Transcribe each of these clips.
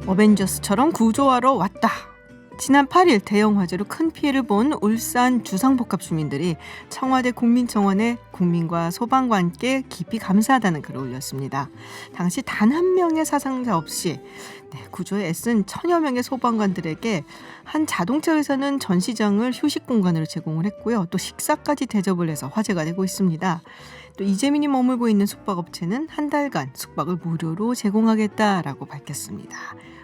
어벤져스처럼 구조하러 왔다. 지난 8일 대형 화재로 큰 피해를 본 울산 주상복합 주민들이 청와대 국민청원에 국민과 소방과 함께 깊이 감사하다는 글을 올렸습니다. 당시 단 한 명의 사상자 없이 구조에 애쓴 천여 명의 소방관들에게 한 자동차 회사는 전시장을 휴식 공간으로 제공을 했고요. 또 식사까지 대접을 해서 화제가 되고 있습니다. 또 이재민이 머물고 있는 숙박업체는 한 달간 숙박을 무료로 제공하겠다라고 밝혔습니다.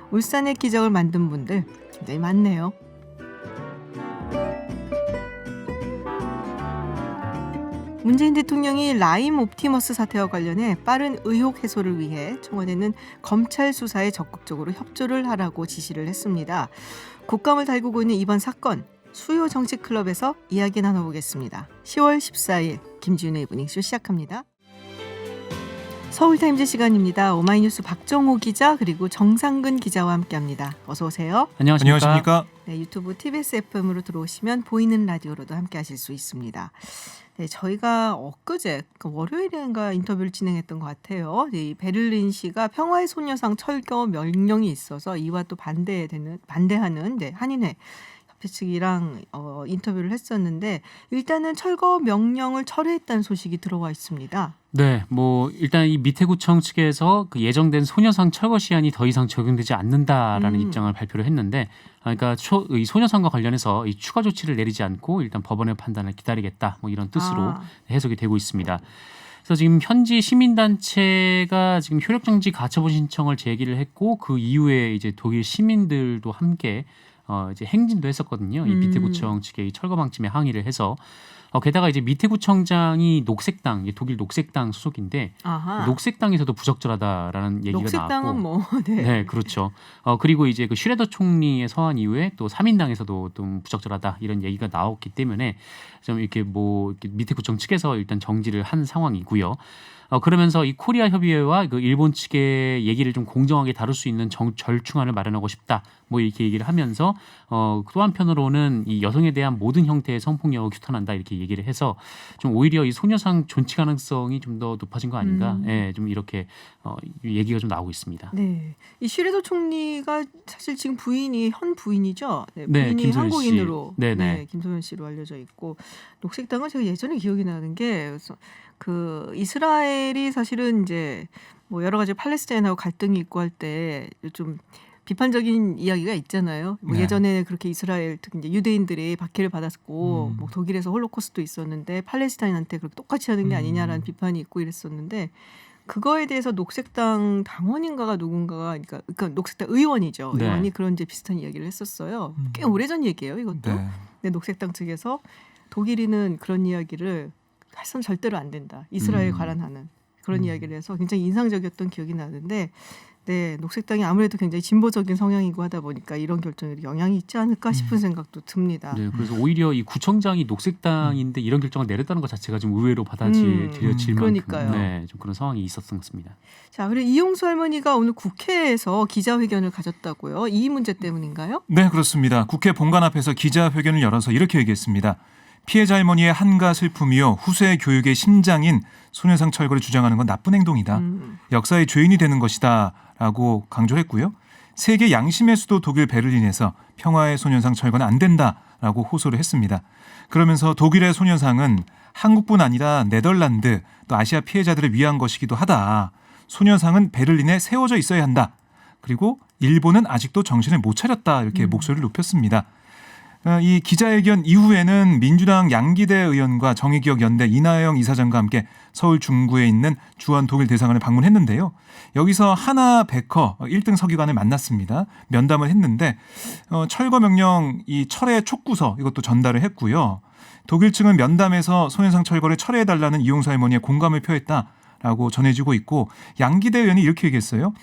울산의 기적을 만든 분들 굉장히 많네요. 문재인 대통령이 라임 옵티머스 사태와 관련해 빠른 의혹 해소를 위해 청와대는 검찰 수사에 적극적으로 협조를 하라고 지시를 했습니다. 국감을 달구고 있는 이번 사건, 수요 정치 클럽에서 이야기 나눠보겠습니다. 10월 14일 김지윤의 이브닝쇼 시작합니다. 서울타임즈 시간입니다. 오마이뉴스 박정호 기자 그리고 정상근 기자와 함께합니다. 어서 오세요. 안녕하십니까? 네, 유튜브 TBS FM으로 들어오시면 보이는 라디오로도 함께하실 수 있습니다. 네, 저희가 엊그제 월요일인가 인터뷰를 진행했던 것 같아요. 이 베를린시가 평화의 소녀상 철거 명령이 있어서 이와 또 반대하는 한인회 협회 측이랑 인터뷰를 했었는데 일단은 철거 명령을 철회했다는 소식이 들어와 있습니다. 네, 일단 이 미태구청 측에서 그 예정된 소녀상 철거 시한이 더 이상 적용되지 않는다라는 입장을 발표를 했는데, 그러니까 이 소녀상과 관련해서 이 추가 조치를 내리지 않고 일단 법원의 판단을 기다리겠다, 이런 뜻으로 해석이 되고 있습니다. 그래서 지금 현지 시민단체가 지금 효력정지 가처분 신청을 제기를 했고, 그 이후에 이제 독일 시민들도 함께 이제 행진도 했었거든요. 이 미태구청 측의 이 철거 방침에 항의를 해서. 게다가 이제 미태구청장이 녹색당, 독일 녹색당 소속인데 녹색당에서도 부적절하다라는 얘기가 녹색당은 나왔고, 네, 그렇죠. 그리고 이제 그 슈레더 총리의 서한 이후에 또 3인당에서도 좀 부적절하다 이런 얘기가 나왔기 때문에 좀 이렇게 이렇게 미태구청 측에서 일단 정지를 한 상황이고요. 그러면서 이 코리아 협의회와 그 일본 측의 얘기를 좀 공정하게 다룰 수 있는 절충안을 마련하고 싶다. 이렇게 얘기를 하면서 또 한편으로는 이 여성에 대한 모든 형태의 성폭력을 규탄한다 이렇게 얘기를 해서 좀 오히려 이 소녀상 존치 가능성이 좀 더 높아진 거 아닌가? 예, 좀 이렇게 얘기가 좀 나오고 있습니다. 네, 이 슈레더 총리가 사실 지금 현 부인이죠. 네, 네, 부인이 김소연 한국인으로, 씨. 네네. 김소연 씨로 알려져 있고 녹색당은 제가 예전에 기억이 나는 게 그 이스라엘이 사실은 이제 여러 가지 팔레스타인하고 갈등이 있고 할 때 좀 비판적인 이야기가 있잖아요. 네. 예전에 그렇게 이스라엘 특히 이제 유대인들이 박해를 받았고 독일에서 홀로코스트도 있었는데 팔레스타인한테 그렇게 똑같이 하는 게 아니냐라는 비판이 있고 이랬었는데 그거에 대해서 녹색당 당원인가가 누군가가 그러니까 녹색당 의원이죠. 네. 의원이 그런 이제 비슷한 이야기를 했었어요. 꽤 오래전 얘기예요, 이것도. 네. 근데 녹색당 측에서 독일인은 그런 이야기를 해서는 절대로 안 된다. 이스라엘에 관한하는 그런 이야기를 해서 굉장히 인상적이었던 기억이 나는데 네, 녹색당이 아무래도 굉장히 진보적인 성향이고 하다 보니까 이런 결정에 영향이 있지 않을까 싶은 생각도 듭니다. 네, 그래서 오히려 이 구청장이 녹색당인데 이런 결정을 내렸다는 것 자체가 좀 의외로 받아들여질 만큼 그러니까요. 네, 좀 그런 상황이 있었던 것 같습니다. 자, 그리고 이용수 할머니가 오늘 국회에서 기자회견을 가졌다고요. 이 문제 때문인가요? 네, 그렇습니다. 국회 본관 앞에서 기자회견을 열어서 이렇게 얘기했습니다. 피해자 할머니의 한가 슬픔이요 후세 교육의 심장인 소녀상 철거를 주장하는 건 나쁜 행동이다. 역사의 죄인이 되는 것이다 라고 강조했고요. 세계 양심의 수도 독일 베를린에서 평화의 소녀상 철거는 안 된다라고 호소를 했습니다. 그러면서 독일의 소녀상은 한국뿐 아니라 네덜란드 또 아시아 피해자들을 위한 것이기도 하다. 소녀상은 베를린에 세워져 있어야 한다. 그리고 일본은 아직도 정신을 못 차렸다 이렇게 목소리를 높였습니다. 이 기자회견 이후에는 민주당 양기대 의원과 정의기억연대 이나영 이사장과 함께 서울 중구에 있는 주한 독일 대사관을 방문했는데요. 여기서 하나 베커 1등 서기관을 만났습니다. 면담을 했는데 철거 명령 이 철회 촉구서 이것도 전달을 했고요. 독일 측은 면담에서 소녀상 철거를 철회해달라는 이용수 할머니의 공감을 표했다라고 전해지고 있고 양기대 의원이 이렇게 얘기했어요.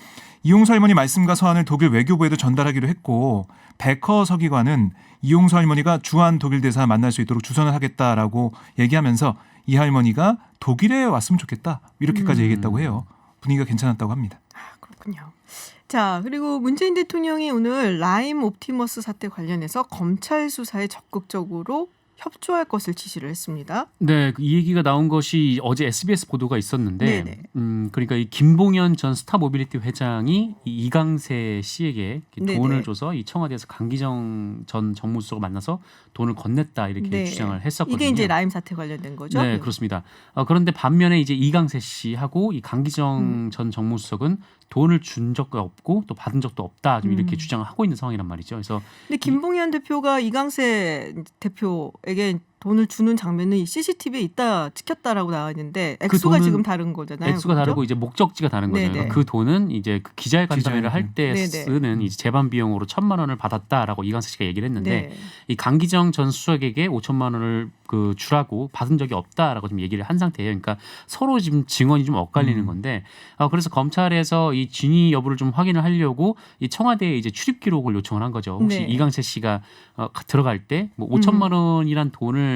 이용수 할머니 말씀과 서한을 독일 외교부에도 전달하기로 했고 베커 서기관은 이용수 할머니가 주한 독일 대사 만날 수 있도록 주선을 하겠다라고 얘기하면서 이 할머니가 독일에 왔으면 좋겠다 이렇게까지 얘기했다고 해요. 분위기가 괜찮았다고 합니다. 그렇군요. 자, 그리고 문재인 대통령이 오늘 라임 옵티머스 사태 관련해서 검찰 수사에 적극적으로 협조할 것을 지시를 했습니다. 네, 이 얘기가 나온 것이 어제 SBS 보도가 있었는데, 네네. 그러니까 이 김봉현 전 스타모빌리티 회장이 이 이강세 씨에게 네네. 돈을 줘서 이 청와대에서 강기정 전 정무수석을 만나서 돈을 건넸다 이렇게 네. 주장을 했었거든요. 이게 이제 라임 사태 관련된 거죠. 네, 그렇습니다. 그런데 반면에 이제 이강세 씨하고 이 강기정 전 정무수석은 돈을 준 적도 없고 또 받은 적도 없다 좀 이렇게 주장을 하고 있는 상황이란 말이죠. 그래서 근데 김봉현 대표가 이강세 대표에게 돈을 주는 장면은 이 CCTV에 있다 찍혔다라고 나와 있는데 그 액수가 돈은 지금 다른 거잖아요. 액수가 그죠? 다르고 이제 목적지가 다른 거죠. 네네. 그러니까 그 돈은 이제 그 기자회견을 할 때 네네. 쓰는 이제 재반 비용으로 1,000만 원을 받았다라고 이강세 씨가 얘기를 했는데 네. 이 강기정 전 수석에게 5천만 원을 그 주라고 받은 적이 없다라고 좀 얘기를 한 상태예요. 그러니까 서로 지금 증언이 좀 엇갈리는 건데 그래서 검찰에서 이 진위 여부를 좀 확인을 하려고 이 청와대에 이제 출입 기록을 요청을 한 거죠. 혹시 네. 이강세 씨가 들어갈 때 뭐 5천만 원이란 돈을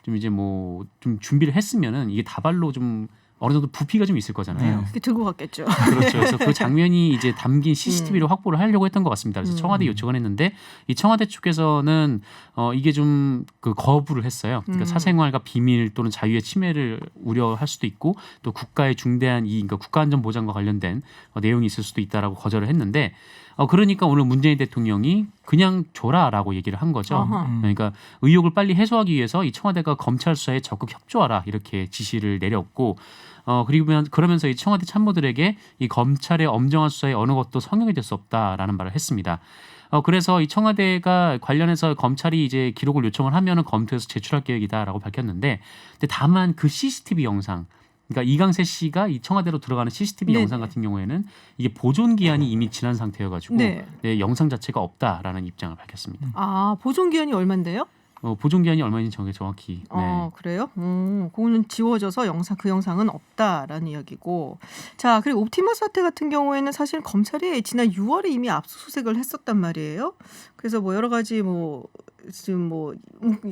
좀 이제 뭐 좀 준비를 했으면은 이게 다발로 좀 어느 정도 부피가 좀 있을 거잖아요. 그렇게 들고 갔겠죠. 그렇죠. 그래서 그 장면이 이제 담긴 CCTV로 확보를 하려고 했던 것 같습니다. 그래서 청와대 요청을 했는데 이 청와대 측에서는 이게 좀 그 거부를 했어요. 그러니까 사생활과 비밀 또는 자유의 침해를 우려할 수도 있고 또 국가의 중대한 이익, 그러니까 국가안전보장과 관련된 내용이 있을 수도 있다라고 거절을 했는데 그러니까 오늘 문재인 대통령이 그냥 줘라라고 얘기를 한 거죠. 어허. 그러니까 의혹을 빨리 해소하기 위해서 이 청와대가 검찰 수사에 적극 협조하라 이렇게 지시를 내렸고 그러면서 이 청와대 참모들에게 이 검찰의 엄정한 수사에 어느 것도 성용이 될 수 없다라는 말을 했습니다. 그래서 이 청와대가 관련해서 검찰이 이제 기록을 요청을 하면은 검토해서 제출할 계획이다라고 밝혔는데, 근데 다만 그 CCTV 영상, 그러니까 이강세 씨가 이 청와대로 들어가는 CCTV 네네. 영상 같은 경우에는 이게 보존 기한이 이미 지난 상태여가지고 네. 영상 자체가 없다라는 입장을 밝혔습니다. 아, 보존 기한이 얼마인데요? 보존 기한이 얼마인지 정확히. 네. 그래요? 그거는 지워져서 그 영상은 없다라는 이야기고. 자, 그리고 옵티머스 사태 같은 경우에는 사실 검찰이 지난 6월에 이미 압수수색을 했었단 말이에요. 그래서 뭐 여러 가지 지금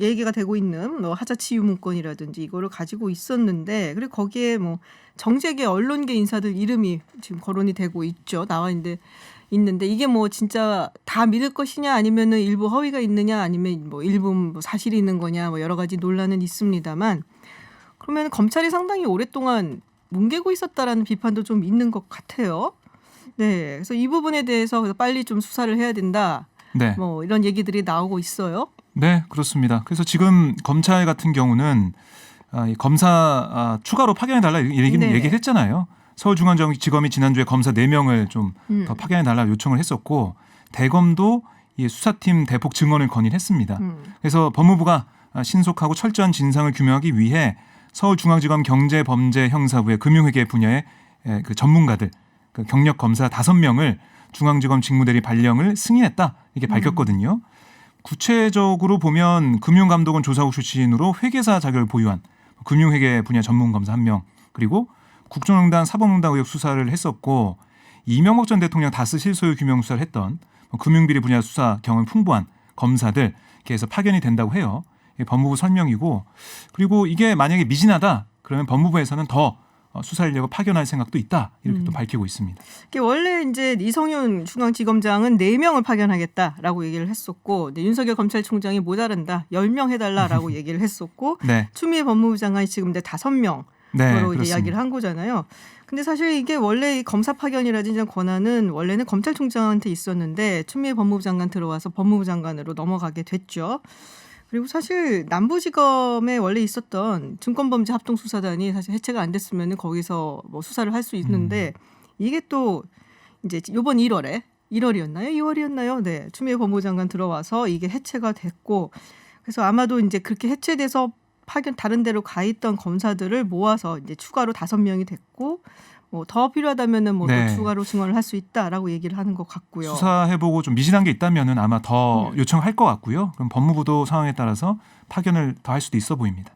얘기가 되고 있는 하자치 유문건이라든지 이거를 가지고 있었는데, 그리고 거기에 정재계 언론계 인사들 이름이 지금 거론이 되고 있죠. 나와 있는데 이게 진짜 다 믿을 것이냐 아니면은 일부 허위가 있느냐 아니면 일부 사실이 있는 거냐 여러 가지 논란은 있습니다만, 그러면 검찰이 상당히 오랫동안 뭉개고 있었다라는 비판도 좀 있는 것 같아요. 네, 그래서 이 부분에 대해서 빨리 좀 수사를 해야 된다. 네. 이런 얘기들이 나오고 있어요. 네, 그렇습니다. 그래서 지금 검찰 같은 경우는 이 검사 추가로 파견해달라 네. 얘기를 했잖아요. 서울중앙지검이 지난주에 검사 4명을 좀 더 파견해달라 요청을 했었고, 대검도 이 수사팀 대폭 증언을 건의했습니다. 그래서 법무부가 신속하고 철저한 진상을 규명하기 위해 서울중앙지검 경제범죄형사부의 금융회계 분야의 그 전문가들, 그 경력 검사 5명을 중앙지검 직무대리 발령을 승인했다 이렇게 밝혔거든요. 구체적으로 보면 금융감독원 조사국 출신으로 회계사 자격을 보유한 금융회계 분야 전문검사 1명, 그리고 국정농단 사법농단 의혹 수사를 했었고 이명박 전 대통령 다스 실소유 규명 수사를 했던 금융비리 분야 수사 경험 풍부한 검사들 이렇게 해서 파견이 된다고 해요. 이게 법무부 설명이고, 그리고 이게 만약에 미진하다 그러면 법무부에서는 더 수사 인력을 파견할 생각도 있다 이렇게 또 밝히고 있습니다. 원래 이제 이성윤 중앙지검장은 4명을 파견하겠다라고 얘기를 했었고, 윤석열 검찰총장이 모자란다 10명 해달라라고 얘기를 했었고, 네, 추미애 법무부 장관이 지금 이제 5명으로 네, 이제 그렇습니다. 이야기를 한 거잖아요. 근데 사실 이게 원래 이 검사 파견이라든지 이런 권한은 원래는 검찰총장한테 있었는데 추미애 법무부 장관 들어와서 법무부 장관으로 넘어가게 됐죠. 그리고 사실 남부지검에 원래 있었던 증권범죄 합동수사단이 사실 해체가 안 됐으면 거기서 수사를 할 수 있는데 이게 또 이제 이번 1월이었나요? 2월이었나요? 네, 추미애 법무부 장관 들어와서 이게 해체가 됐고, 그래서 아마도 이제 그렇게 해체돼서 파견 다른 데로 가 있던 검사들을 모아서 이제 추가로 5명이 됐고, 더 필요하다면은 네. 또 추가로 증언을 할 수 있다라고 얘기를 하는 것 같고요. 수사해보고 좀 미진한 게 있다면은 아마 더 요청할 것 같고요. 그럼 법무부도 상황에 따라서 파견을 더 할 수도 있어 보입니다.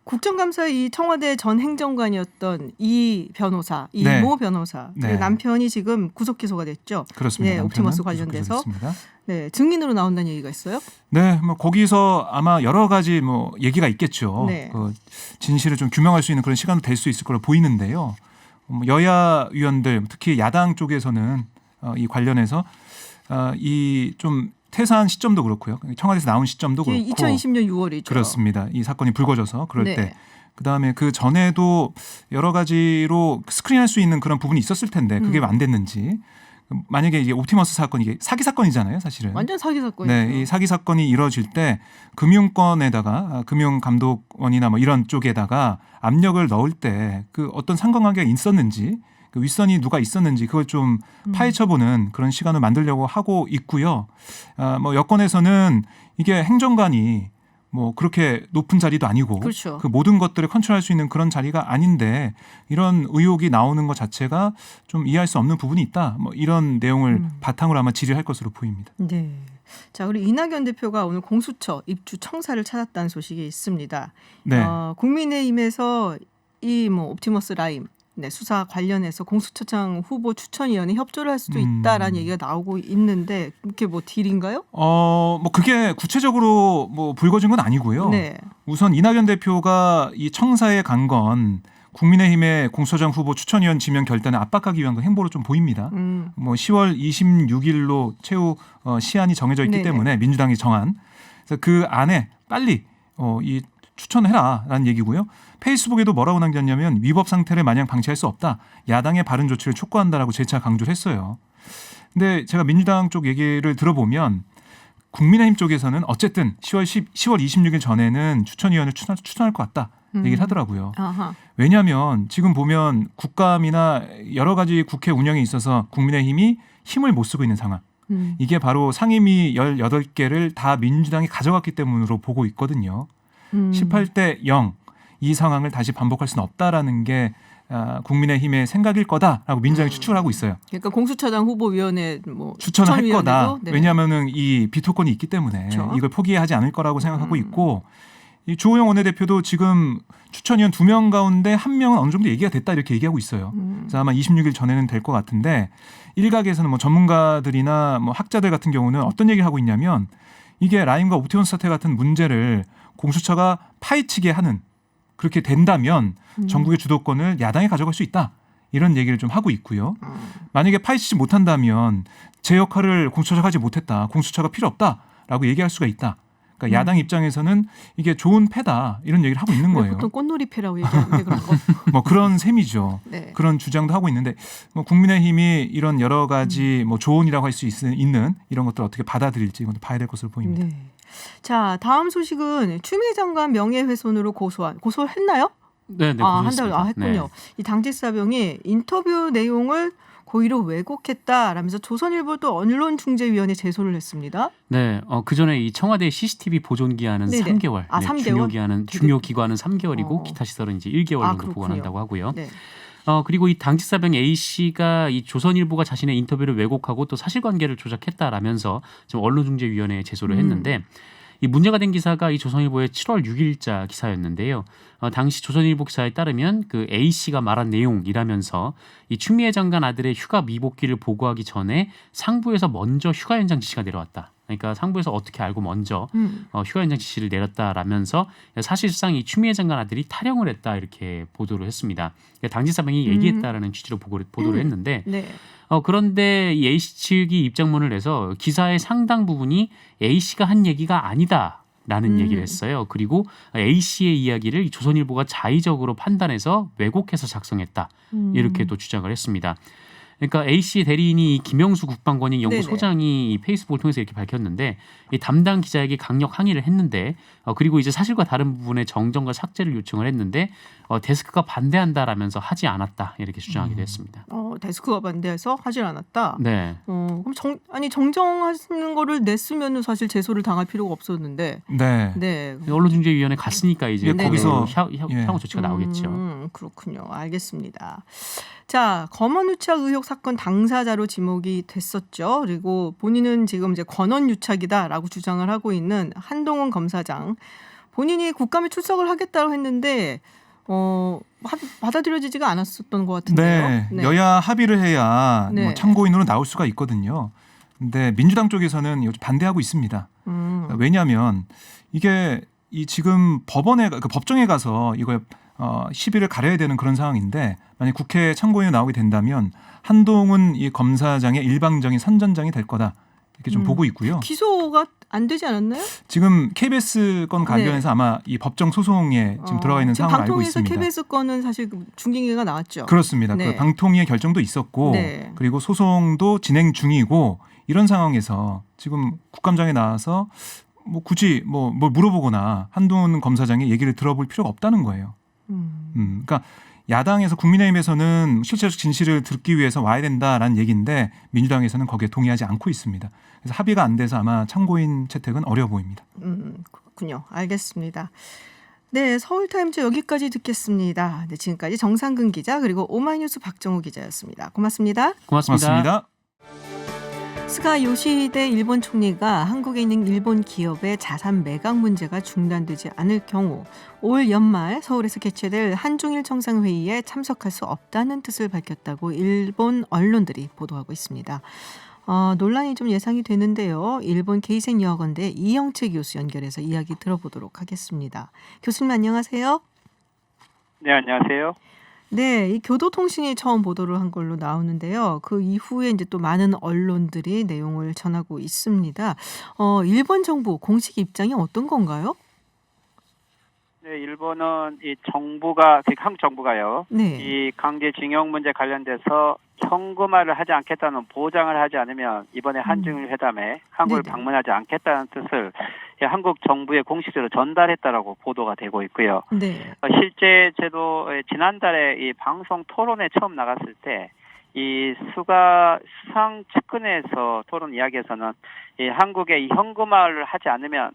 국정감사 이 청와대 전 행정관이었던 이 변호사, 네. 이모 변호사, 네. 남편이 지금 구속 기소가 됐죠. 그렇습니다. 네, 남편은 옵티머스 구속 관련돼서. 기소됐습니다. 네, 증인으로 나온다는 얘기가 있어요. 네, 거기서 아마 여러 가지 얘기가 있겠죠. 네. 그 진실을 좀 규명할 수 있는 그런 시간도 될 수 있을 거로 보이는데요. 여야 의원들, 특히 야당 쪽에서는 이 관련해서 이 좀 퇴사한 시점도 그렇고요. 청와대에서 나온 시점도 이게 그렇고 2020년 6월이죠. 그렇습니다. 이 사건이 불거져서 그럴 네. 때 그다음에 그 전에도 여러 가지로 스크린할 수 있는 그런 부분이 있었을 텐데 그게 안 됐는지 만약에 이게 옵티머스 사건이 이게 사기 사건이잖아요, 사실은. 완전 사기 사건이죠. 네, 이 사기 사건이 이루어질 때 금융권에다가 금융감독원이나 뭐 이런 쪽에다가 압력을 넣을 때 그 어떤 상관관계가 있었는지 그 윗선이 누가 있었는지 그걸 좀 파헤쳐보는 그런 시간을 만들려고 하고 있고요. 뭐 여권에서는 이게 행정관이 뭐 그렇게 높은 자리도 아니고 그렇죠. 그 모든 것들을 컨트롤할 수 있는 그런 자리가 아닌데 이런 의혹이 나오는 것 자체가 좀 이해할 수 없는 부분이 있다. 뭐 이런 내용을 바탕으로 아마 질의할 것으로 보입니다. 네. 자, 우리 이낙연 대표가 오늘 공수처 입주 청사를 찾았다는 소식이 있습니다. 네. 국민의힘에서 이 뭐 옵티머스 라임 네, 수사 관련해서 공수처장 후보 추천위원회 협조를 할 수도 있다라는 얘기가 나오고 있는데 이게 뭐 딜인가요? 뭐 그게 구체적으로 뭐 불거진 건 아니고요. 네. 우선 이낙연 대표가 이 청사에 간 건 국민의힘의 공수처장 후보 추천위원 지명 결단을 압박하기 위한 그 행보로 좀 보입니다. 뭐 10월 26일로 최후 시한이 정해져 있기 네네. 때문에 민주당이 정한 그래서 그 안에 빨리 이 추천해라라는 얘기고요. 페이스북에도 뭐라고 남겼냐면 위법 상태를 마냥 방치할 수 없다. 야당의 바른 조치를 촉구한다라고 재차 강조를 했어요. 근데 제가 민주당 쪽 얘기를 들어보면 국민의힘 쪽에서는 어쨌든 10월 26일 전에는 추천위원을 추천할 것 같다 얘기를 하더라고요. 아하. 왜냐하면 지금 보면 국감이나 여러 가지 국회 운영에 있어서 국민의힘이 힘을 못 쓰고 있는 상황. 이게 바로 상임위 18개를 다 민주당이 가져갔기 때문으로 보고 있거든요. 18대 0 이 상황을 다시 반복할 수는 없다라는 게 국민의힘의 생각일 거다라고 민주당이 추측을 하고 있어요. 그러니까 공수처장 후보위원회 뭐 추천을 할 거다. 추천위원회도? 네. 왜냐하면은 이 비토권이 있기 때문에 그렇죠. 이걸 포기하지 않을 거라고 생각하고 있고 이 주호영 원내대표도 지금 추천위원 2명 가운데 1명은 어느 정도 얘기가 됐다 이렇게 얘기하고 있어요. 그래서 아마 26일 전에는 될 것 같은데 일각에서는 뭐 전문가들이나 뭐 학자들 같은 경우는 어떤 얘기를 하고 있냐면 이게 라임과 옵티머스 사태 같은 문제를 공수처가 파헤치게 하는 그렇게 된다면 전국의 주도권을 야당이 가져갈 수 있다. 이런 얘기를 좀 하고 있고요. 만약에 파헤치지 못한다면 제 역할을 공수처가 하지 못했다. 공수처가 필요 없다라고 얘기할 수가 있다. 그러니까 야당 입장에서는 이게 좋은 패다. 이런 얘기를 하고 있는 거예요. 보통 꽃놀이패라고 얘기하는데 그런 거. 뭐 그런 셈이죠. 네. 그런 주장도 하고 있는데 뭐 국민의힘이 이런 여러 가지 뭐 조언이라고 할 수 있는 이런 것들을 어떻게 받아들일지 이건 봐야 될 것으로 보입니다. 네. 자, 다음 소식은 추미애 장관 명예훼손으로 고소를 했나요? 네, 한달 했군요. 네. 이 당직사병이 인터뷰 내용을 고의로 왜곡했다라면서 조선일보도 언론중재위원회 제소를 했습니다. 네, 그 전에 이 청와대 CCTV 보존 기한은 네네. 3개월, 3개월? 중요 기관은 3개월이고 기타 시설은 이제 1개월 정도 그렇군요. 보관한다고 하고요. 네. 그리고 이 당직사병 A 씨가 이 조선일보가 자신의 인터뷰를 왜곡하고 또 사실관계를 조작했다라면서 지금 언론중재위원회에 제소를 했는데. 이 문제가 된 기사가 이 조선일보의 7월 6일자 기사였는데요. 당시 조선일보 기사에 따르면 그 A 씨가 말한 내용이라면서 이 추미애 장관 아들의 휴가 미복귀를 보고하기 전에 상부에서 먼저 휴가 연장 지시가 내려왔다. 그러니까 상부에서 어떻게 알고 먼저 휴가 연장 지시를 내렸다라면서 사실상 이 추미애 장관 아들이 탈영을 했다 이렇게 보도를 했습니다. 그러니까 당직사병이 얘기했다라는 취지로 보도를 했는데 네. 그런데 이 A 씨 측이 입장문을 내서 기사의 상당 부분이 A 씨가 한 얘기가 아니다라는 얘기를 했어요. 그리고 A 씨의 이야기를 조선일보가 자의적으로 판단해서 왜곡해서 작성했다 이렇게 또 주장을 했습니다. 그러니까 A 씨의 대리인이 김영수 국방권익 연구소장이 이 페이스북을 통해서 이렇게 밝혔는데 이 담당 기자에게 강력 항의를 했는데 그리고 이제 사실과 다른 부분의 정정과 삭제를 요청을 했는데 데스크가 반대한다라면서 하지 않았다 이렇게 주장하기도 했습니다. 데스크가 반대해서 하질 않았다. 네. 그럼 정정하는 거를 냈으면은 사실 제소를 당할 필요가 없었는데. 네. 네. 언론중재위원회 갔으니까 이제 거기서 향후 조치가 나오겠죠. 그렇군요. 알겠습니다. 자, 검언유착 의혹 사건 당사자로 지목이 됐었죠. 그리고 본인은 지금 이제 권언유착이다라고 주장을 하고 있는 한동훈 검사장. 본인이 국감에 출석을 하겠다고 했는데 받아들여지지가 않았었던 것 같은데요. 네. 여야 합의를 해야 네. 뭐 참고인으로 나올 수가 있거든요. 근데 민주당 쪽에서는 요즘 반대하고 있습니다. 왜냐하면 이게 이 지금 법정에 가서 이걸 시비를 가려야 되는 그런 상황인데 만약 국회 참고인으로 나오게 된다면 한동훈 이 검사장의 일방적인 선전장이 될 거다. 이렇게 좀 보고 있고요. 기소가 안 되지 않았나요? 지금 KBS 건 관련해서 아마 이 법정 소송에 지금 들어가 있는 지금 상황을 알고 방통위에서 있습니다. KBS 거는 사실 중징계가 나왔죠. 그렇습니다. 네. 그 방통위의 결정도 있었고 네. 그리고 소송도 진행 중이고 이런 상황에서 지금 국감장에 나와서 뭐 굳이 뭘 물어보거나 한동훈 검사장의 얘기를 들어볼 필요가 없다는 거예요. 그러니까 야당에서 국민의힘에서는 실체적 진실을 듣기 위해서 와야 된다라는 얘기인데 민주당에서는 거기에 동의하지 않고 있습니다. 그래서 합의가 안 돼서 아마 참고인 채택은 어려워 보입니다. 그렇군요. 알겠습니다. 네, 서울타임즈 여기까지 듣겠습니다. 네, 지금까지 정상근 기자 그리고 오마이뉴스 박정우 기자였습니다. 고맙습니다. 고맙습니다. 스가 요시히데 일본 총리가 한국에 있는 일본 기업의 자산 매각 문제가 중단되지 않을 경우 올 연말 서울에서 개최될 한중일 정상회의에 참석할 수 없다는 뜻을 밝혔다고 일본 언론들이 보도하고 있습니다. 논란이 좀 예상이 되는데요. 일본 게이센여학원대 이영채 교수 연결해서 이야기 들어보도록 하겠습니다. 교수님 안녕하세요. 네, 안녕하세요. 네, 이 교도통신이 처음 보도를 한 걸로 나오는데요. 그 이후에 이제 또 많은 언론들이 내용을 전하고 있습니다. 일본 정부 공식 입장이 어떤 건가요? 네, 일본은 이 정부가, 한국 정부가요. 네. 이 강제징용 문제 관련돼서 현금화를 하지 않겠다는 보장을 하지 않으면 이번에 한중일 회담에 한국을 네네. 방문하지 않겠다는 뜻을 한국 정부에 공식적으로 전달했다라고 보도가 되고 있고요. 네. 실제 저도 지난달에 이 방송 토론에 처음 나갔을 때 이 수가 수상 측근에서 토론 이야기에서는 이 한국에 이 현금화를 하지 않으면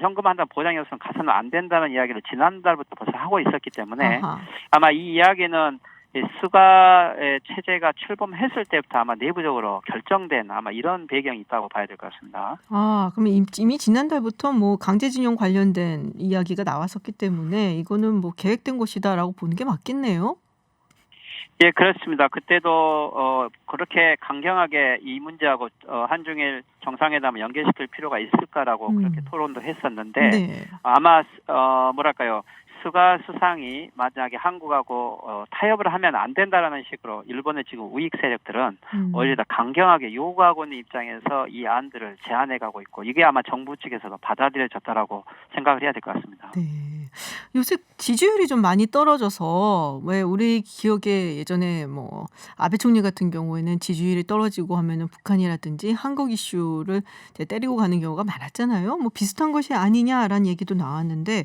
현금화한다는 보장이 없으면 가서는 안 된다는 이야기를 지난달부터 벌써 하고 있었기 때문에 아하. 아마 이 이야기는 이 수가의 체제가 출범했을 때부터 아마 내부적으로 결정된 아마 이런 배경이 있다고 봐야 될 것 같습니다. 그럼 이미 지난달부터 뭐 강제징용 관련된 이야기가 나왔었기 때문에 이거는 뭐 계획된 것이다라고 보는 게 맞겠네요. 예, 그렇습니다. 그때도 그렇게 강경하게 이 문제하고 한중일 정상회담을 연결시킬 필요가 있을까라고 그렇게 토론도 했었는데 네. 아마 뭐랄까요. 수가 수상이 만약에 한국하고 타협을 하면 안 된다라는 식으로 일본의 지금 우익 세력들은 오히려 더 강경하게 요구하고 있는 입장에서 이 안들을 제안해가고 있고 이게 아마 정부 측에서도 받아들여졌다라고 생각을 해야 될 것 같습니다. 네. 요새 지지율이 좀 많이 떨어져서 왜 우리 기억에 예전에 뭐 아베 총리 같은 경우에는 지지율이 떨어지고 하면은 북한이라든지 한국 이슈를 이제 때리고 가는 경우가 많았잖아요. 뭐 비슷한 것이 아니냐라는 얘기도 나왔는데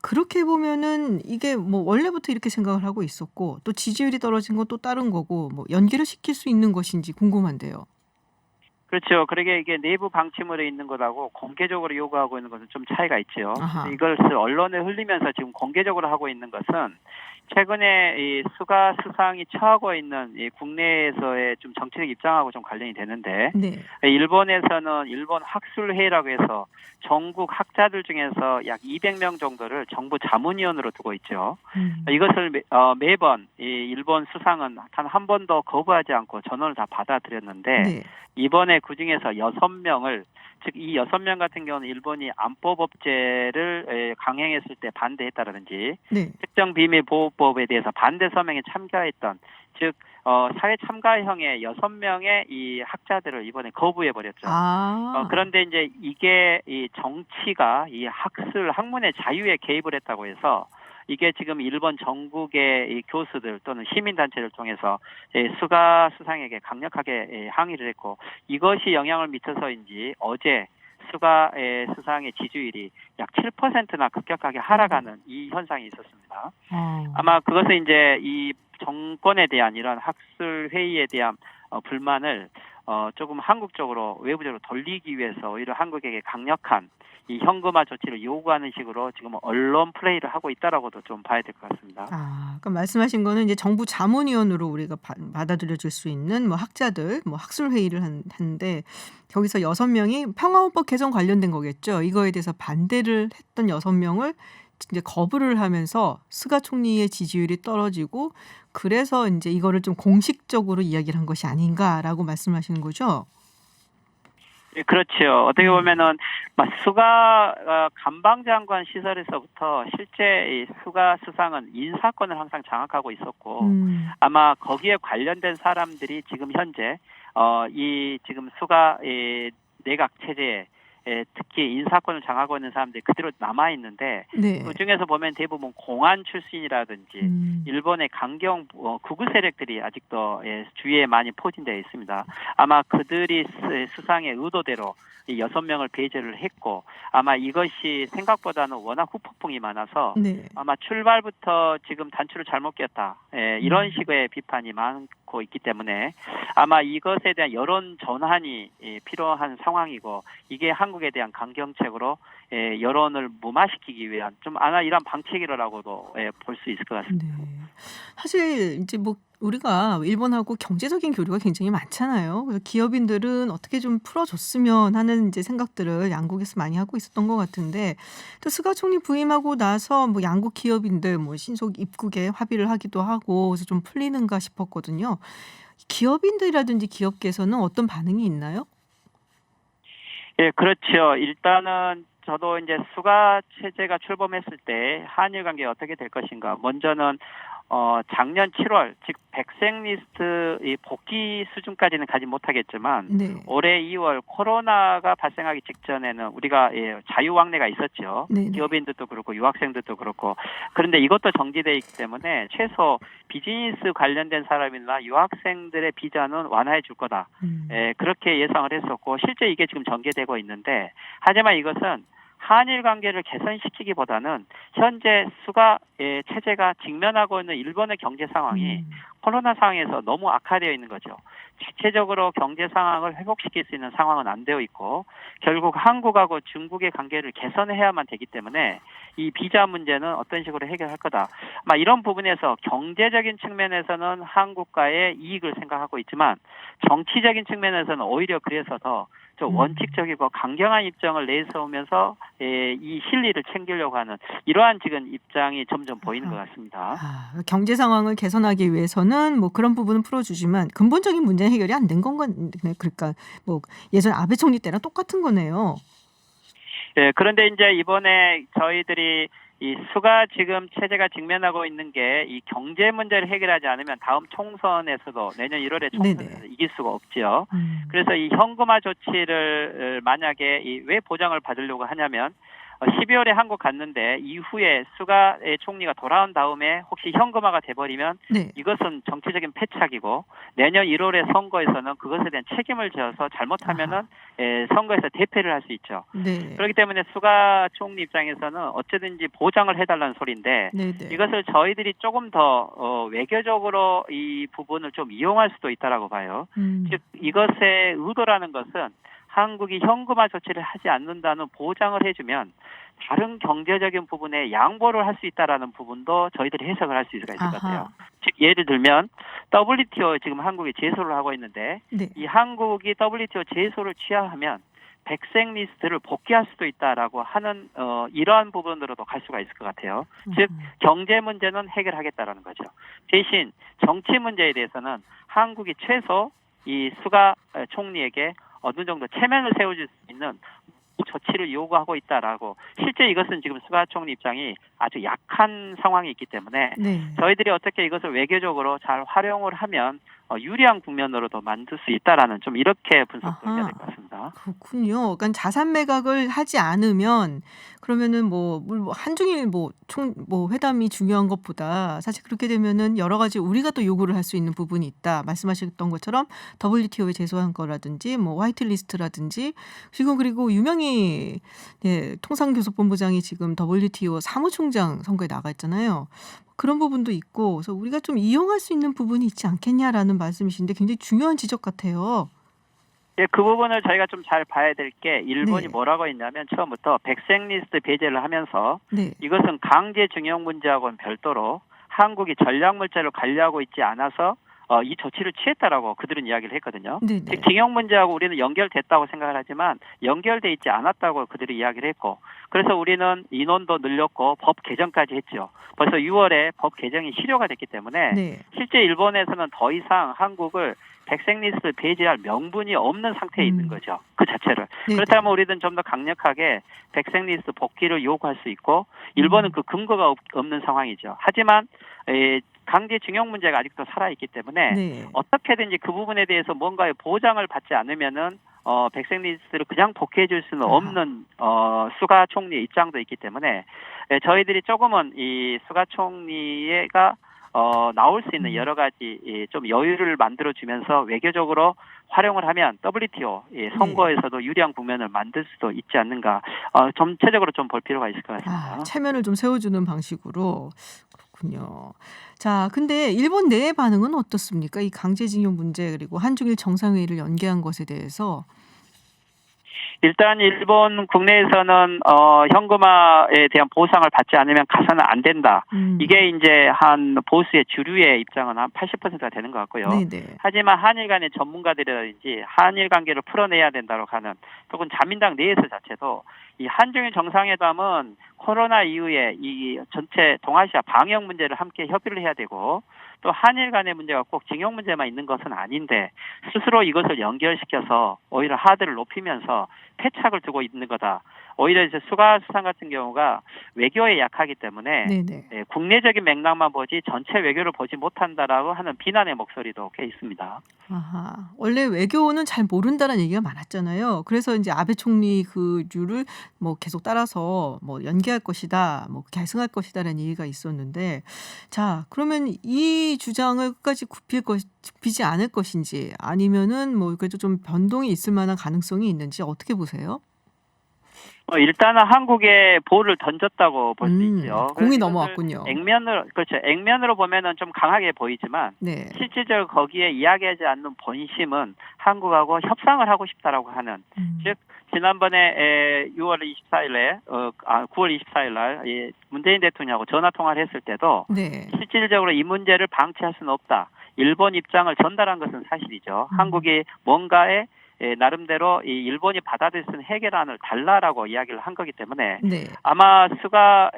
그렇게 보면은 이게 뭐 원래부터 이렇게 생각을 하고 있었고 또 지지율이 떨어진 건 또 다른 거고 뭐 연기를 시킬 수 있는 것인지 궁금한데요. 그렇죠. 그러게 이게 내부 방침으로 있는 것하고 공개적으로 요구하고 있는 것은 좀 차이가 있죠. 아하. 이것을 언론에 흘리면서 지금 공개적으로 하고 있는 것은 최근에 이 수가 수상이 처하고 있는 이 국내에서의 좀 정치적 입장하고 좀 관련이 되는데 네. 일본에서는 일본 학술회의라고 해서 전국 학자들 중에서 약 200명 정도를 정부 자문위원으로 두고 있죠. 이것을 매번 이 일본 수상은 단 한 번도 거부하지 않고 전원을 다 받아들였는데 네. 이번에 그중에서 6명을 즉 이 6명 같은 경우는 일본이 안보법제를 강행했을 때 반대했다라든지 네. 특정비밀보호법에 대해서 반대 서명에 참가했던 즉 사회 참가형의 6명의 이 학자들을 이번에 거부해 버렸죠. 그런데 이제 이게 이 정치가 이 학문의 자유에 개입을 했다고 해서 이게 지금 일본 전국의 이 교수들 또는 시민단체를 통해서 수가 수상에게 강력하게 항의를 했고 이것이 영향을 미쳐서인지 어제 수가 수상의 지지율이 약 7%나 급격하게 하락하는 이 현상이 있었습니다. 아마 그것은 이제 이 정권에 대한 이런 학술 회의에 대한 불만을 조금 한국적으로 외부적으로 돌리기 위해서 오히려 한국에게 강력한 이 현금화 조치를 요구하는 식으로 지금 언론 플레이를 하고 있다라고도 좀 봐야 될 것 같습니다. 그러니까 말씀하신 거는 이제 정부 자문위원으로 우리가 받아들여질 수 있는 뭐 학자들, 뭐 학술 회의를 하는데 거기서 6명이 평화헌법 개정 관련된 거겠죠. 이거에 대해서 반대를 했던 6명을 이제 거부를 하면서 스가 총리의 지지율이 떨어지고 그래서 이제 이거를 좀 공식적으로 이야기를 한 것이 아닌가라고 말씀하시는 거죠. 네, 그렇죠. 어떻게 보면은 수가 감방장관 시절에서부터 실제 이 수가 수상은 인사권을 항상 장악하고 있었고 아마 거기에 관련된 사람들이 지금 현재 이 지금 수가 내각 체제에 특히 인사권을 장악하고 있는 사람들이 그대로 남아 있는데 네. 그 중에서 보면 대부분 공안 출신이라든지 일본의 강경 극우 세력들이 아직도 주위에 많이 포진되어 있습니다. 아마 그들이 수상의 의도대로 이 6명을 배제를 했고 아마 이것이 생각보다는 워낙 후폭풍이 많아서 네. 아마 출발부터 지금 단추를 잘못 꼈다. 이런 식의 비판이 많고 있기 때문에 아마 이것에 대한 여론 전환이 필요한 상황이고 이게 한국에 대한 강경책으로 여론을 무마시키기 위한 좀 아마 이런 방책이라고도 볼 수 있을 것 같습니다. 네. 사실 이제 뭐 우리가 일본하고 경제적인 교류가 굉장히 많잖아요. 그래서 기업인들은 어떻게 좀 풀어줬으면 하는 이제 생각들을 양국에서 많이 하고 있었던 것 같은데 또 스가 총리 부임하고 나서 뭐 양국 기업인들 뭐 신속 입국에 합의를 하기도 하고 그래서 좀 풀리는가 싶었거든요. 기업인들이라든지 기업계에서는 어떤 반응이 있나요? 예, 그렇죠. 일단은 저도 이제 수가 체제가 출범했을 때 한일 관계 어떻게 될 것인가. 먼저는 작년 7월 즉 백색리스트 이 복귀 수준까지는 가지 못하겠지만 네. 올해 2월 코로나가 발생하기 직전에는 우리가 자유왕래가 있었죠. 네네. 기업인들도 그렇고 유학생들도 그렇고 그런데 이것도 정지되어 있기 때문에 최소 비즈니스 관련된 사람이나 유학생들의 비자는 완화해 줄 거다. 그렇게 예상을 했었고 실제 이게 지금 전개되고 있는데 하지만 이것은 한일 관계를 개선시키기보다는 현재 수가 체제가 직면하고 있는 일본의 경제 상황이 코로나 상황에서 너무 악화되어 있는 거죠. 자체적으로 경제 상황을 회복시킬 수 있는 상황은 안 되어 있고 결국 한국하고 중국의 관계를 개선해야만 되기 때문에 이 비자 문제는 어떤 식으로 해결할 거다. 아마 이런 부분에서 경제적인 측면에서는 한국과의 이익을 생각하고 있지만 정치적인 측면에서는 오히려 그래서 더 좀 원칙적이고 강경한 입장을 내세우면서 이 실리를 챙기려고 하는 이러한 지금 입장이 점점 보이는 것 같습니다. 경제 상황을 개선하기 위해서는 뭐 그런 부분은 풀어주지만 근본적인 문제 해결이 안 된 건 그러니까 뭐 예전 아베 총리 때랑 똑같은 거네요. 예, 그런데 이제 이번에 저희들이 이 수가 지금 체제가 직면하고 있는 게 이 경제 문제를 해결하지 않으면 다음 총선에서도 내년 1월에 총선에서 이길 수가 없지요. 그래서 이 현금화 조치를 만약에 왜 보장을 받으려고 하냐면 12월에 한국 갔는데 이후에 수가 총리가 돌아온 다음에 혹시 현금화가 돼버리면 네. 이것은 정치적인 패착이고 내년 1월에 선거에서는 그것에 대한 책임을 져서 잘못하면은 선거에서 대패를 할 수 있죠. 네. 그렇기 때문에 수가 총리 입장에서는 어쨌든지 보장을 해달라는 소리인데 네네. 이것을 저희들이 조금 더 외교적으로 이 부분을 좀 이용할 수도 있다라고 봐요. 즉 이것의 의도라는 것은 한국이 현금화 조치를 하지 않는다는 보장을 해주면 다른 경제적인 부분에 양보를 할 수 있다라는 부분도 저희들이 해석을 할 수 있을 것 같아요. 즉 예를 들면 WTO 지금 한국이 제소를 하고 있는데 네. 이 한국이 WTO 제소를 취하하면 백색 리스트를 복귀할 수도 있다라고 하는 이러한 부분으로도 갈 수가 있을 것 같아요. 즉 경제 문제는 해결하겠다라는 거죠. 대신 정치 문제에 대해서는 한국이 최소 이 수가 총리에게 어느 정도 체면을 세워줄 수 있는 조치를 요구하고 있다라고 실제 이것은 지금 수가 총리 입장이 아주 약한 상황이 있기 때문에 저희들이 어떻게 이것을 외교적으로 잘 활용을 하면 유리한 국면으로도 만들 수 있다라는 좀 이렇게 분석도 해야 될 것 같습니다. 그렇군요. 그러니까 자산 매각을 하지 않으면 그러면은 뭐 한중일 뭐 회담이 중요한 것보다 사실 그렇게 되면은 여러 가지 우리가 또 요구를 할 수 있는 부분이 있다. 말씀하셨던 것처럼 WTO에 제소한 거라든지 뭐 화이트리스트라든지 지금 그리고 유명희 통상교섭본부장이 지금 WTO 사무총장 선거에 나가 있잖아요. 그런 부분도 있고 그래서 우리가 좀 이용할 수 있는 부분이 있지 않겠냐라는 말씀이신데 굉장히 중요한 지적 같아요. 예, 그 부분을 저희가 좀 잘 봐야 될 게 일본이 뭐라고 했냐면 처음부터 백색 리스트 배제를 하면서 이것은 강제징용 문제하고는 별도로 한국이 전략물자를 관리하고 있지 않아서 이 조치를 취했다라고 그들은 이야기를 했거든요. 즉 징용 문제하고 우리는 연결됐다고 생각을 하지만 연결돼 있지 않았다고 그들이 이야기를 했고 그래서 우리는 인원도 늘렸고 법 개정까지 했죠. 벌써 6월에 법 개정이 실효가 됐기 때문에 실제 일본에서는 더 이상 한국을 백색 리스트 배제할 명분이 없는 상태에 있는 거죠. 그 자체를. 그렇다면 우리는 좀 더 강력하게 백색 리스트 복귀를 요구할 수 있고 일본은 그 근거가 없는 상황이죠. 하지만 강제징용 문제가 아직도 살아있기 때문에 어떻게든지 그 부분에 대해서 뭔가의 보장을 받지 않으면은 백색 리스트를 그냥 복귀해 줄 수는 없는 수가 총리의 입장도 있기 때문에 저희들이 조금은 이 수가 총리가 나올 수 있는 여러 가지 좀 여유를 만들어 주면서 외교적으로 활용을 하면 WTO 선거에서도 유리한 국면을 만들 수도 있지 않는가. 전체적으로 좀 볼 필요가 있을 것 같습니다. 체면을 좀 세워주는 방식으로. 그렇군요. 자, 근데 일본 내의 반응은 어떻습니까? 이 강제징용 문제 그리고 한중일 정상회의를 연기한 것에 대해서. 일단 일본 국내에서는 현금화에 대한 보상을 받지 않으면 가서는 안 된다. 이게 이제 한 보수의 주류의 입장은 한 80%가 되는 것 같고요. 네네. 하지만 한일 간의 전문가들이라든지 한일 관계를 풀어내야 된다고 하는 혹은 자민당 내에서 자체도 이 한중일 정상회담은 코로나 이후에 이 전체 동아시아 방역 문제를 함께 협의를 해야 되고 또 한일 간의 문제가 꼭 징용 문제만 있는 것은 아닌데 스스로 이것을 연결시켜서 오히려 하드를 높이면서 패착을 두고 있는 거다. 오히려 이제 수가 수상 같은 경우가 외교에 약하기 때문에 국내적인 맥락만 보지 전체 외교를 보지 못한다라고 하는 비난의 목소리도 꽤 있습니다. 아하. 원래 외교는 잘 모른다는 얘기가 많았잖아요. 그래서 이제 아베 총리 그 류를 뭐 계속 따라서 뭐 연기할 것이다, 뭐 계승할 것이다라는 얘기가 있었는데, 자, 그러면 이 주장을 끝까지 굽히지 않을 것인지 아니면은 뭐 그래도 좀 변동이 있을 만한 가능성이 있는지 어떻게 보세요? 일단은 한국에 볼을 던졌다고 볼 수 있죠. 공이 넘어왔군요. 액면으로 보면은 좀 강하게 보이지만 실질적으로 거기에 이야기하지 않는 본심은 한국하고 협상을 하고 싶다라고 하는 즉 지난번에 6월 24일에 9월 24일 날 문재인 대통령하고 전화 통화를 했을 때도 실질적으로 이 문제를 방치할 수는 없다. 일본 입장을 전달한 것은 사실이죠. 한국이 뭔가에 나름대로 이 일본이 받아들일 수 있는 해결안을 달라라고 이야기를 한 거기 때문에 아마 수가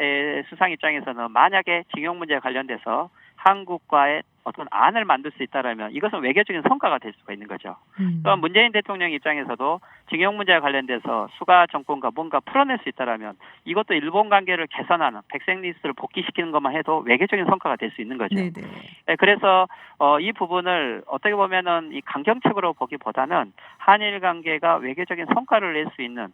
수상 입장에서는 만약에 징용 문제에 관련돼서 한국과의 어떤 안을 만들 수 있다라면 이것은 외교적인 성과가 될 수가 있는 거죠. 또한 문재인 대통령 입장에서도 징용 문제와 관련돼서 수가 정권과 뭔가 풀어낼 수 있다라면 이것도 일본 관계를 개선하는 백색 리스트를 복귀시키는 것만 해도 외교적인 성과가 될 수 있는 거죠. 그래서 이 부분을 어떻게 보면은 이 강경책으로 보기보다는 한일 관계가 외교적인 성과를 낼 수 있는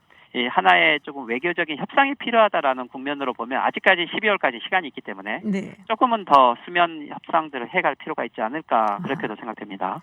하나의 조금 외교적인 협상이 필요하다라는 국면으로 보면 아직까지 12월까지 시간이 있기 때문에 조금은 더 수면 협상들을 해갈 필요가 있지 않을까 그렇게도 생각됩니다.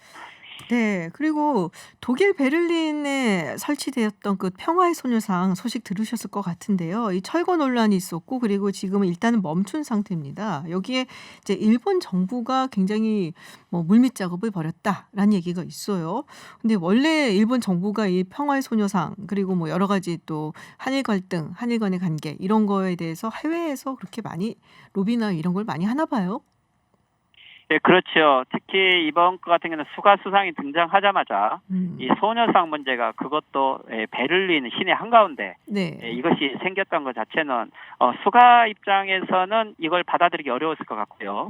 네, 그리고 독일 베를린에 설치되었던 그 평화의 소녀상 소식 들으셨을 것 같은데요. 이 철거 논란이 있었고 그리고 지금은 일단은 멈춘 상태입니다. 여기에 이제 일본 정부가 굉장히 뭐 물밑 작업을 벌였다라는 얘기가 있어요. 근데 원래 일본 정부가 이 평화의 소녀상 그리고 뭐 여러 가지 또 한일 갈등, 한일 간의 관계 이런 거에 대해서 해외에서 그렇게 많이 로비나 이런 걸 많이 하나 봐요. 네, 그렇죠. 특히 이번 것 같은 경우는 수가 수상이 등장하자마자 이 소녀상 문제가 그것도 베를린 시내 한가운데 이것이 생겼던 것 자체는 수가 입장에서는 이걸 받아들이기 어려웠을 것 같고요.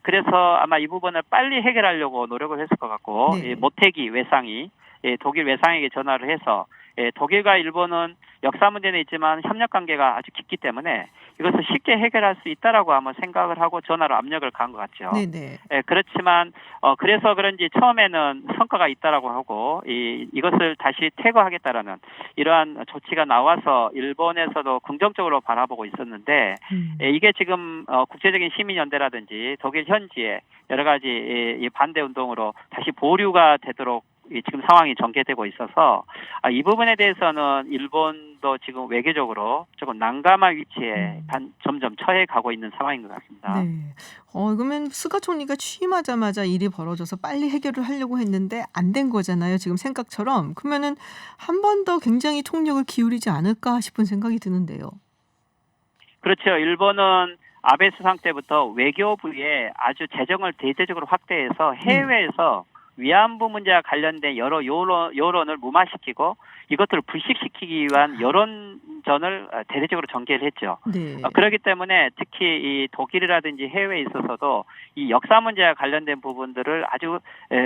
그래서 아마 이 부분을 빨리 해결하려고 노력을 했을 것 같고 모태기 외상이 독일 외상에게 전화를 해서 독일과 일본은 역사 문제는 있지만 협력 관계가 아주 깊기 때문에 이것을 쉽게 해결할 수 있다라고 아마 생각을 하고 전화로 압력을 가한 것 같죠. 그렇지만 그래서 그런지 처음에는 성과가 있다라고 하고 이것을 다시 퇴거하겠다라는 이러한 조치가 나와서 일본에서도 긍정적으로 바라보고 있었는데 이게 지금 국제적인 시민연대라든지 독일 현지의 여러 가지 반대 운동으로 다시 보류가 되도록 지금 상황이 전개되고 있어서 이 부분에 대해서는 일본도 지금 외교적으로 조금 난감한 위치에 점점 처해 가고 있는 상황인 것 같습니다. 그러면 스가 총리가 취임하자마자 일이 벌어져서 빨리 해결을 하려고 했는데 안 된 거잖아요. 지금 생각처럼. 그러면은 한 번 더 굉장히 총력을 기울이지 않을까 싶은 생각이 드는데요. 그렇죠. 일본은 아베 수상 때부터 외교부에 아주 재정을 대대적으로 확대해서 해외에서 위안부 문제와 관련된 여러 여론을 무마시키고 이것들을 불식시키기 위한 여론전을 대대적으로 전개를 했죠. 그렇기 때문에 특히 이 독일이라든지 해외에 있어서도 이 역사 문제와 관련된 부분들을 아주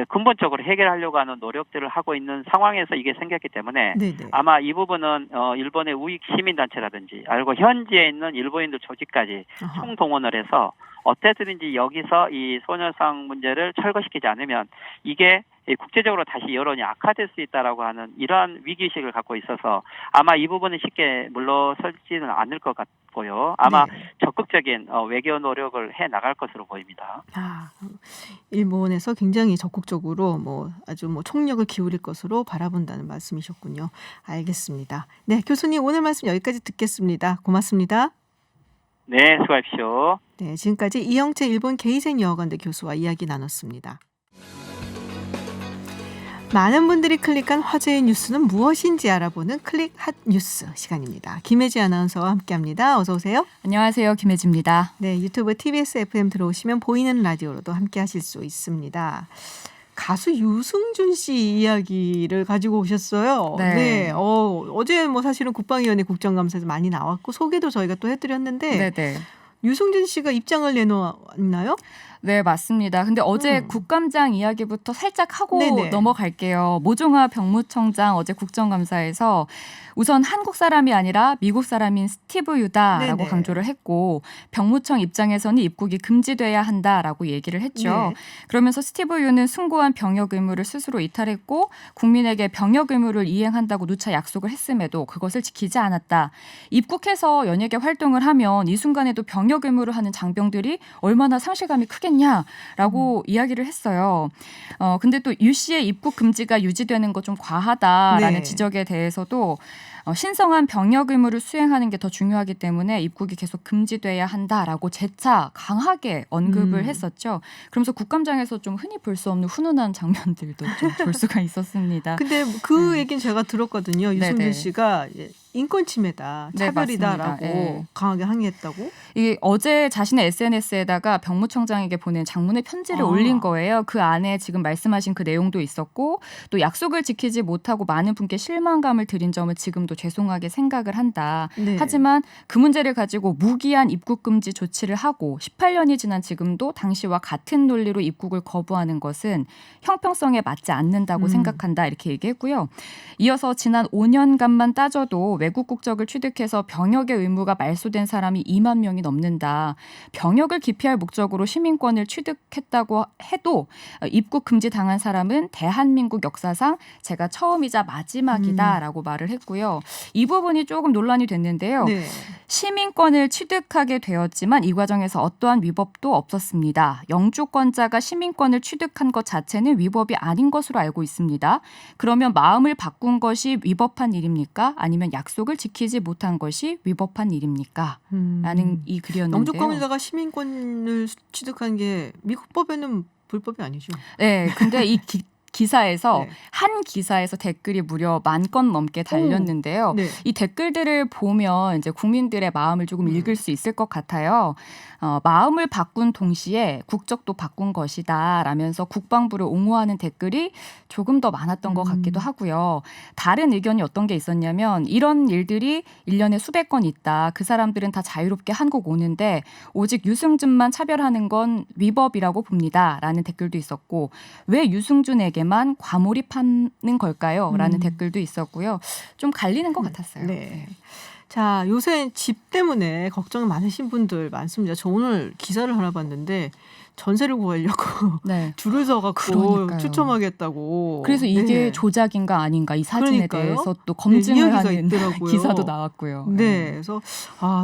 근본적으로 해결하려고 하는 노력들을 하고 있는 상황에서 이게 생겼기 때문에 아마 이 부분은 일본의 우익 시민단체라든지 알고 현지에 있는 일본인들 조직까지 총동원을 해서 어떻게든지 여기서 이 소녀상 문제를 철거시키지 않으면 이게 국제적으로 다시 여론이 악화될 수 있다라고 하는 이러한 위기의식을 갖고 있어서 아마 이 부분은 쉽게 물러설지는 않을 것 같고요. 아마 네. 적극적인 외교 노력을 해 나갈 것으로 보입니다. 일본에서 굉장히 적극적으로 아주 총력을 기울일 것으로 바라본다는 말씀이셨군요. 알겠습니다. 네, 교수님 오늘 말씀 여기까지 듣겠습니다. 고맙습니다. 네, 수고하십시오. 네, 지금까지 이영채 일본 게이센 여학원대 교수와 이야기 나눴습니다. 많은 분들이 클릭한 화제의 뉴스는 무엇인지 알아보는 클릭 핫 뉴스 시간입니다. 김혜지 아나운서와 함께합니다. 어서 오세요. 안녕하세요. 김혜지입니다. 네, 유튜브 TBS FM 들어오시면 보이는 라디오로도 함께하실 수 있습니다. 가수 유승준 씨 이야기를 가지고 오셨어요. 네. 어제 사실은 국방위원회 국정감사에서 많이 나왔고 소개도 저희가 또 해드렸는데 네네. 유승준 씨가 입장을 내놓았나요? 네, 맞습니다. 근데 어제 국감장 이야기부터 살짝 하고 네네. 넘어갈게요. 모종화 병무청장 어제 국정감사에서 우선 한국 사람이 아니라 미국 사람인 스티브 유다라고 네네. 강조를 했고 병무청 입장에서는 입국이 금지돼야 한다라고 얘기를 했죠. 네. 그러면서 스티브 유는 숭고한 병역 의무를 스스로 이탈했고 국민에게 병역 의무를 이행한다고 누차 약속을 했음에도 그것을 지키지 않았다. 입국해서 연예계 활동을 하면 이 순간에도 병역 의무를 하는 장병들이 얼마나 상실감이 크겠냐라고 이야기를 했어요. 근데 또 유 씨의 입국 금지가 유지되는 거 좀 과하다라는 네. 지적에 대해서도 신성한 병역 의무를 수행하는 게 더 중요하기 때문에 입국이 계속 금지돼야 한다라고 재차 강하게 언급을 했었죠. 그러면서 국감장에서 좀 흔히 볼 수 없는 훈훈한 장면들도 좀 볼 수가 있었습니다. 근데 그 얘기는 제가 들었거든요. 유승준 네네. 씨가 인권 침해다, 네, 차별이다라고 맞습니다. 네. 강하게 항의했다고. 이게 어제 자신의 SNS에다가 병무청장에게 보낸 장문의 편지를 아. 올린 거예요. 그 안에 지금 말씀하신 그 내용도 있었고 또 약속을 지키지 못하고 많은 분께 실망감을 드린 점을 지금도 죄송하게 생각을 한다. 네. 하지만 그 문제를 가지고 무기한 입국 금지 조치를 하고 18년이 지난 지금도 당시와 같은 논리로 입국을 거부하는 것은 형평성에 맞지 않는다고 생각한다. 이렇게 얘기했고요. 이어서 지난 5년간만 따져도 외국 국적을 취득해서 병역의 의무가 말소된 사람이 2만 명이 넘는다. 병역을 기피할 목적으로 시민권을 취득했다고 해도 입국 금지 당한 사람은 대한민국 역사상 제가 처음이자 마지막이다라고 말을 했고요. 이 부분이 조금 논란이 됐는데요. 네. 시민권을 취득하게 되었지만 이 과정에서 어떠한 위법도 없었습니다. 영주권자가 시민권을 취득한 것 자체는 위법이 아닌 것으로 알고 있습니다. 그러면 마음을 바꾼 것이 위법한 일입니까? 아니면 약속을 지키지 못한 것이 위법한 일입니까? 라는 이 글이었는데요. 영주권자가 시민권을 취득한 게 미국 법에는 불법이 아니죠. 네, 근데 이 기사에서 네. 한 기사에서 댓글이 무려 10,000건 넘게 달렸는데요. 네. 이 댓글들을 보면 이제 국민들의 마음을 조금 읽을 수 있을 것 같아요. 마음을 바꾼 동시에 국적도 바꾼 것이다 라면서 국방부를 옹호하는 댓글이 조금 더 많았던 것 같기도 하고요. 다른 의견이 어떤 게 있었냐면 이런 일들이 1년에 수백 건 있다. 그 사람들은 다 자유롭게 한국 오는데 오직 유승준만 차별하는 건 위법이라고 봅니다. 라는 댓글도 있었고 왜 유승준에게만 과몰입하는 걸까요? 라는 댓글도 있었고요. 좀 갈리는 것 같았어요. 네. 자, 요새 집 때문에 걱정 많으신 분들 많습니다. 저 오늘 기사를 하나 봤는데 전세를 구하려고 네. 줄을 서갖고 그러니까요. 추첨하겠다고. 그래서 이게 네. 조작인가 아닌가 이 사진에 그러니까요. 대해서 또 검증을 이야기가 하는 있더라고요. 기사도 나왔고요. 네, 그래서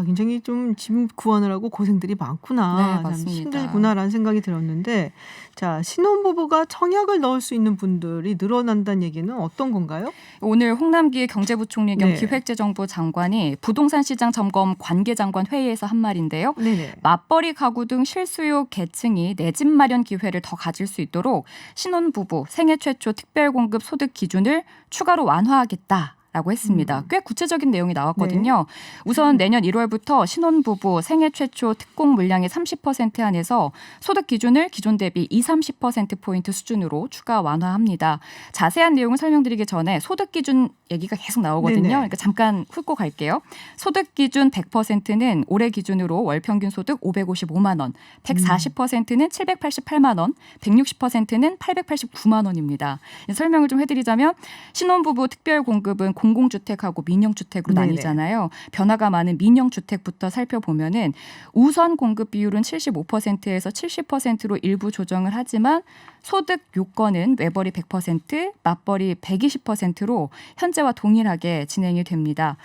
굉장히 좀 집 구하느라고 고생들이 많구나, 네, 참 맞습니다. 힘들구나라는 생각이 들었는데, 자 신혼부부가 청약을 넣을 수 있는 분들이 늘어난다는 얘기는 어떤 건가요? 오늘 홍남기 경제부총리 겸 네. 기획재정부 장관이 부동산 시장 점검 관계장관 회의에서 한 말인데요. 네네. 맞벌이 가구 등 실수요 계층이 내 집 마련 기회를 더 가질 수 있도록 신혼부부 생애 최초 특별공급 소득 기준을 추가로 완화하겠다. 라고 했습니다. 꽤 구체적인 내용이 나왔거든요. 우선 내년 1월부터 신혼부부 생애 최초 특공 물량의 30% 한해서 소득 기준을 기존 대비 20-30%포인트 수준으로 추가 완화합니다. 자세한 내용을 설명드리기 전에 소득 기준 얘기가 계속 나오거든요. 네네. 그러니까 잠깐 훑고 갈게요. 소득 기준 100%는 올해 기준으로 월 평균 소득 555만 원, 140%는 788만 원, 160%는 889만 원입니다. 설명을 좀 해드리자면 신혼부부 특별공급은 공공주택하고 민영주택으로 네네. 나뉘잖아요. 변화가 많은 민영주택부터 살펴보면은 우선 공급 비율은 75%에서 70%로 일부 조정을 하지만 소득 요건은 외벌이 100%, 맞벌이 120%로 현재와 동일하게 진행이 됩니다.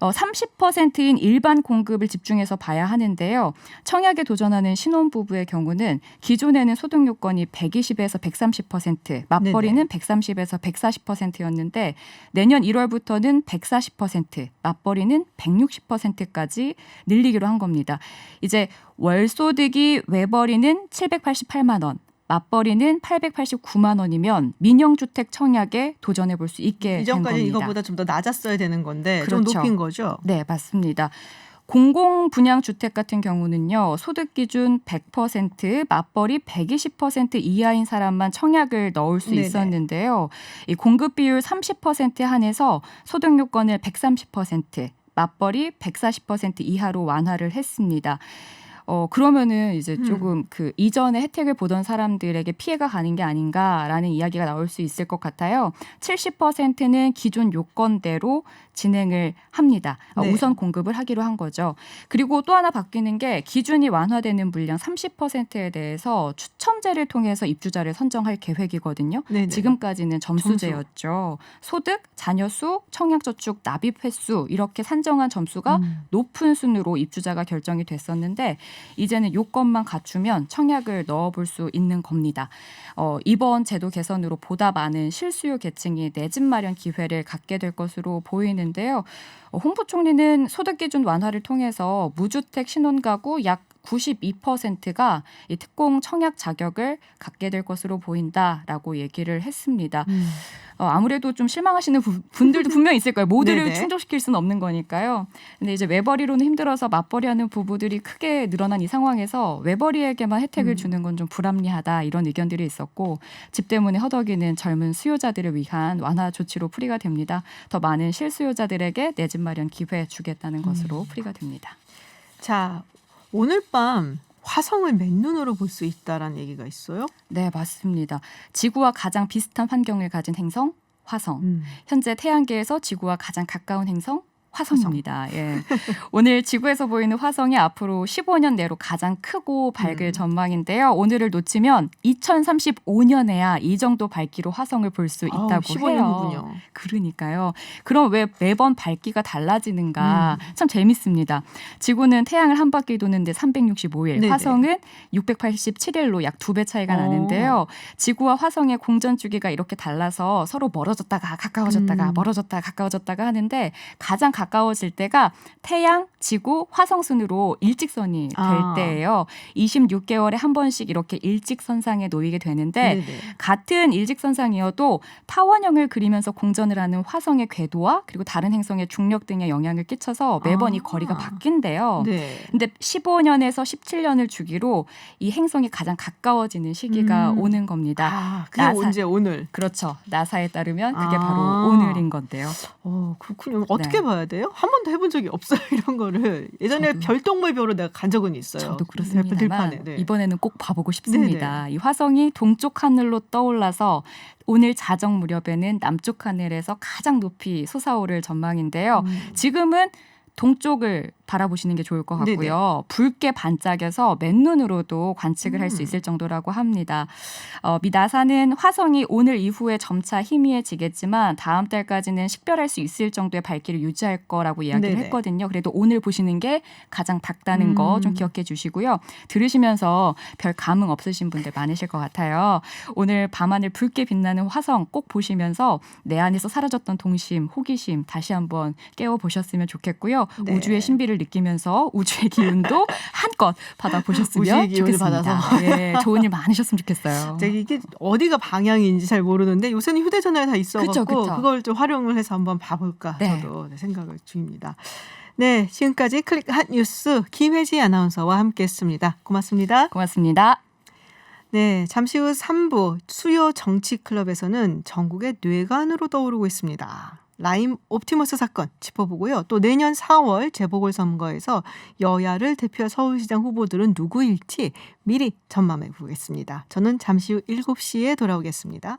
30%인 일반 공급을 집중해서 봐야 하는데요. 청약에 도전하는 신혼부부의 경우는 기존에는 소득 요건이 120에서 130%, 맞벌이는 130에서 140%였는데 내년 1월부터는 140%, 맞벌이는 160%까지 늘리기로 한 겁니다. 이제 월소득이 외벌이는 788만 원, 맞벌이는 889만 원이면 민영주택 청약에 도전해 볼 수 있게 된 이전까지 겁니다. 이거보다 좀 더 낮았어야 되는 건데 좀 그렇죠. 높인 거죠. 네, 맞습니다. 공공분양주택 같은 경우는요. 소득 기준 100%, 맞벌이 120% 이하인 사람만 청약을 넣을 수 네네. 있었는데요. 이 공급 비율 30% 한해서 소득 요건을 130%, 맞벌이 140% 이하로 완화를 했습니다. 그러면은 이제 조금 그 이전에 혜택을 보던 사람들에게 피해가 가는 게 아닌가라는 이야기가 나올 수 있을 것 같아요. 70%는 기존 요건대로 진행을 합니다. 네. 우선 공급을 하기로 한 거죠. 그리고 또 하나 바뀌는 게 기준이 완화되는 물량 30%에 대해서 추첨제를 통해서 입주자를 선정할 계획이거든요. 네네. 지금까지는 점수제였죠. 소득, 자녀 수, 청약저축 납입 횟수 이렇게 산정한 점수가 높은 순으로 입주자가 결정이 됐었는데 이제는 요건만 갖추면 청약을 넣어볼 수 있는 겁니다. 이번 제도 개선으로 보다 많은 실수요 계층이 내 집 마련 기회를 갖게 될 것으로 보이는데요. 홍 부총리는 소득 기준 완화를 통해서 무주택 신혼가구 약 92%가 이 특공 청약 자격을 갖게 될 것으로 보인다라고 얘기를 했습니다. 아무래도 좀 실망하시는 분들도 분명히 있을 거예요. 모두를 네네. 충족시킬 수는 없는 거니까요. 근데 이제 외벌이로는 힘들어서 맞벌이하는 부부들이 크게 늘어난 이 상황에서 외벌이에게만 혜택을 주는 건 좀 불합리하다 이런 의견들이 있었고 집 때문에 허덕이는 젊은 수요자들을 위한 완화 조치로 풀이가 됩니다. 더 많은 실수요자들에게 내 집 마련 기회 주겠다는 것으로 풀이가 됩니다. 자, 오늘 밤 화성을 맨눈으로 볼 수 있다라는 얘기가 있어요. 네, 맞습니다. 지구와 가장 비슷한 환경을 가진 행성 화성. 현재 태양계에서 지구와 가장 가까운 행성 화성입니다. 예. 오늘 지구에서 보이는 화성이 앞으로 15년 내로 가장 크고 밝을 전망인데요. 오늘을 놓치면 2035년에야 이 정도 밝기로 화성을 볼 수 있다고 15년 해요. 후군요. 그러니까요. 그럼 왜 매번 밝기가 달라지는가? 참 재밌습니다. 지구는 태양을 한 바퀴 도는데 365일, 네네. 화성은 687일로 약 2배 차이가 나는데요. 지구와 화성의 공전 주기가 이렇게 달라서 서로 멀어졌다가 가까워졌다가 멀어졌다가 가까워졌다가 하는데 가장 가까워질 때가 태양, 지구, 화성 순으로 일직선이 될 때예요. 26개월에 한 번씩 이렇게 일직선상에 놓이게 되는데 네네. 같은 일직선상이어도 타원형을 그리면서 공전을 하는 화성의 궤도와 그리고 다른 행성의 중력 등의 영향을 끼쳐서 매번 이 거리가 바뀐대요. 네. 근데 15년에서 17년을 주기로 이 행성이 가장 가까워지는 시기가 오는 겁니다. 그게 언제 오늘? 그렇죠. 나사에 따르면 그게 바로 오늘인 건데요. 그렇군요. 어떻게 네. 봐야 돼요? 한 번도 해본 적이 없어요. 이런 거를. 예전에 저도. 별똥별벼로 내가 간 적은 있어요. 저도 그렇습니다만 들판에. 네. 이번에는 꼭 봐보고 싶습니다. 이 화성이 동쪽 하늘로 떠올라서 오늘 자정 무렵에는 남쪽 하늘에서 가장 높이 솟아오를 전망인데요. 지금은 동쪽을 바라보시는 게 좋을 것 같고요. 붉게 반짝여서 맨눈으로도 관측을 할 수 있을 정도라고 합니다. 미 나사는 화성이 오늘 이후에 점차 희미해지겠지만 다음 달까지는 식별할 수 있을 정도의 밝기를 유지할 거라고 이야기를 네네. 했거든요. 그래도 오늘 보시는 게 가장 밝다는 거 좀 기억해 주시고요. 들으시면서 별 감흥 없으신 분들 많으실 것 같아요. 오늘 밤하늘 붉게 빛나는 화성 꼭 보시면서 내 안에서 사라졌던 동심, 호기심 다시 한번 깨워보셨으면 좋겠고요. 네. 우주의 신비를 느끼면서 우주의 기운도 한껏 받아보셨으면 우주의 기운을 좋겠습니다. 받아서. 예, 좋은 일 많으셨으면 좋겠어요. 이게 어디가 방향인지 잘 모르는데 요새는 휴대전화에 다 있어갖고 그쵸. 그걸 좀 활용을 해서 한번 봐볼까 네. 저도 생각을 중입니다. 네, 지금까지 클릭 핫 뉴스 김혜지 아나운서와 함께했습니다. 고맙습니다. 고맙습니다. 네, 잠시 후 3부 수요 정치 클럽에서는 전국의 뇌관으로 떠오르고 있습니다. 라임 옵티머스 사건 짚어보고요. 또 내년 4월 재보궐선거에서 여야를 대표할 서울시장 후보들은 누구일지 미리 전망해 보겠습니다. 저는 잠시 후 7시에 돌아오겠습니다.